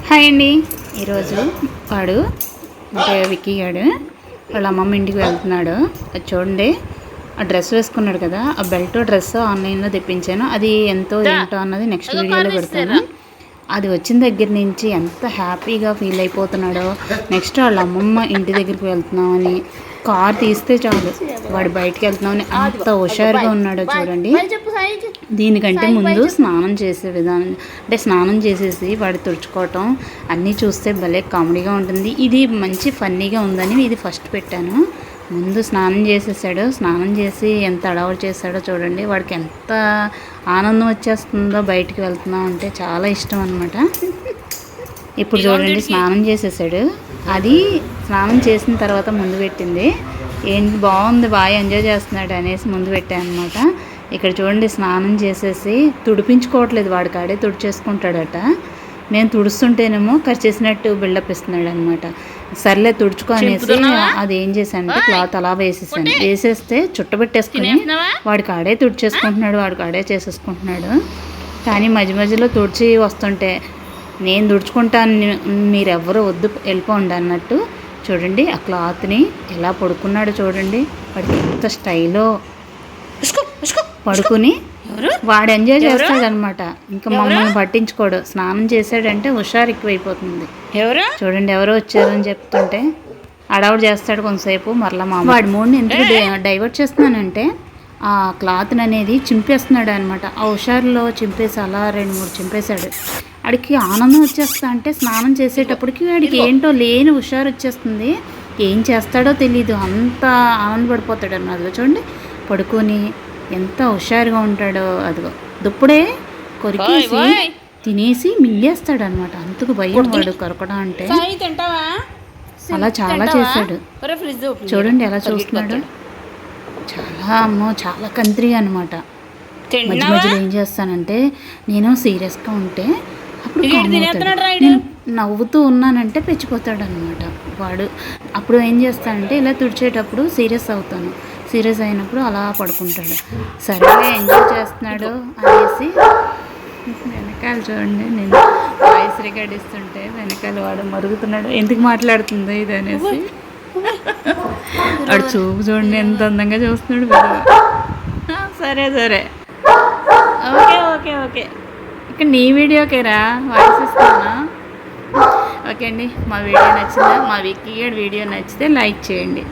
Hi అండి. ఈరోజు వాడు అంటే విక్కీ గాడు వాళ్ళ అమ్మమ్మ ఇంటికి వెళ్తున్నాడు. అది చూడండి, ఆ డ్రెస్ వేసుకున్నాడు కదా, ఆ బెల్ట్ డ్రెస్ ఆన్లైన్లో తెప్పించాను. అది ఎంతో ఏంటో అన్నది నెక్స్ట్ వీడియోలో పెడతాను. అది వచ్చిన దగ్గర నుంచి ఎంత హ్యాపీగా ఫీల్ అయిపోతున్నాడో. నెక్స్ట్ వాళ్ళ అమ్మమ్మ ఇంటి దగ్గరికి వెళ్తున్నామని, కార్ తీస్తే చాలు వాడు బయటికి వెళ్తున్నామని అంత హుషారుగా ఉన్నాడో చూడండి. దీనికంటే ముందు స్నానం చేసే విధానం అంటే స్నానం చేసేసి వాడు తుడుచుకోవటం అన్నీ చూస్తే భలే కామెడీగా ఉంటుంది. ఇది మంచి ఫన్నీగా ఉందని ఇది ఫస్ట్ పెట్టాను. ముందు స్నానం చేసేసాడు. స్నానం చేసి ఎంత అడవుడు చేశాడో చూడండి. వాడికి ఎంత ఆనందం వచ్చేస్తుందో బయటికి వెళ్తున్నాం అంటే. చాలా ఇష్టం అనమాట. ఇప్పుడు చూడండి, స్నానం చేసేసాడు. అది స్నానం చేసిన తర్వాత ముందు పెట్టింది. ఏంటి బాగుంది, బాగా ఎంజాయ్ చేస్తున్నాడు అనేసి ముందు పెట్టాను అనమాట. ఇక్కడ చూడండి, స్నానం చేసేసి తుడిపించుకోవట్లేదు, వాడి కాడే తుడిచేసుకుంటాడట. నేను తుడుస్తుంటేనేమో చేసినట్టు బిల్డప్ ఇస్తున్నాడు అనమాట. సర్లే తుడుచుకో అనేసి అది ఏం చేశానంటే క్లాత్ అలా వేసేసాను. వేసేస్తే చుట్టబెట్టేసుకుని వాడి కాడే తుడిచేసుకుంటున్నాడు, వాడి కాడే చేసేసుకుంటున్నాడు. కానీ మధ్య మధ్యలో తుడిచి వస్తుంటే నేను తుడుచుకుంటాను, మీరెవ్వరూ వద్దు వెళ్ళిపోండి అన్నట్టు. చూడండి ఆ క్లాత్ని ఎలా పడుకున్నాడు చూడండి. వాడికి ఎంత స్టైలో పడుకుని వాడు ఎంజాయ్ చేస్తాడనమాట. ఇంకా మమ్మల్ని పట్టించుకోడు. స్నానం చేశాడంటే హుషారు ఎక్కువైపోతుంది. చూడండి, ఎవరో వచ్చారని చెప్తుంటే అడవుడు చేస్తాడు కొంతసేపు. మరలా వాడి మూడ్ని ఎందుకు డైవర్ట్ చేస్తున్నానంటే ఆ క్లాత్ని అనేది చింపేస్తున్నాడు అనమాట. ఆ హుషారులో చింపేసి అలా 2-3 చింపేశాడు. వాడికి ఆనందం వచ్చేస్తా అంటే స్నానం చేసేటప్పటికి వాడికి ఏంటో లేని హుషారు వచ్చేస్తుంది. ఏం చేస్తాడో తెలీదు, అంత ఆనందపడిపోతాడు అన్నమాట. అదిగో చూడండి, పడుకొని ఎంత హుషారుగా ఉంటాడో. అదిగో దుప్పుడే కొరికేసి తినేసి మింగేస్తాడు అనమాట. అంతకు భయం వాడు కొరకడం అంటే. అలా చాలా చేశాడు. చూడండి ఎలా చూస్తున్నాడు. చాలా కంత్రి అనమాట. మధ్య మధ్యలో ఏం చేస్తానంటే నేను సీరియస్గా ఉంటే అప్పుడు నేను నవ్వుతూ ఉన్నానంటే పెచ్చిపోతాడు అనమాట వాడు. అప్పుడు ఏం చేస్తానంటే ఇలా తుడిచేటప్పుడు సీరియస్ అవుతాను. సీరియస్ అయినప్పుడు అలా పడుకుంటాడు. సరేలే ఎంజాయ్ చేస్తున్నాడు అనేసి వెనకాల చూడండి, నేను వాయిస్ రికార్డ్ ఇస్తుంటే వెనకాల వాడు మరుగుతున్నాడు. ఎందుకు మాట్లాడుతుందో ఇది అనేసి. వాడు చూపు చూడండి ఎంత అందంగా చూస్తున్నాడు. సరే ఓకే ఇక్కడ నీ వీడియోకేరా వాయిస్ ఇస్తున్నా. ఓకే అండి, మా వీడియో నచ్చిందా? మా విక్కీ వీడియో నచ్చితే లైక్ చేయండి.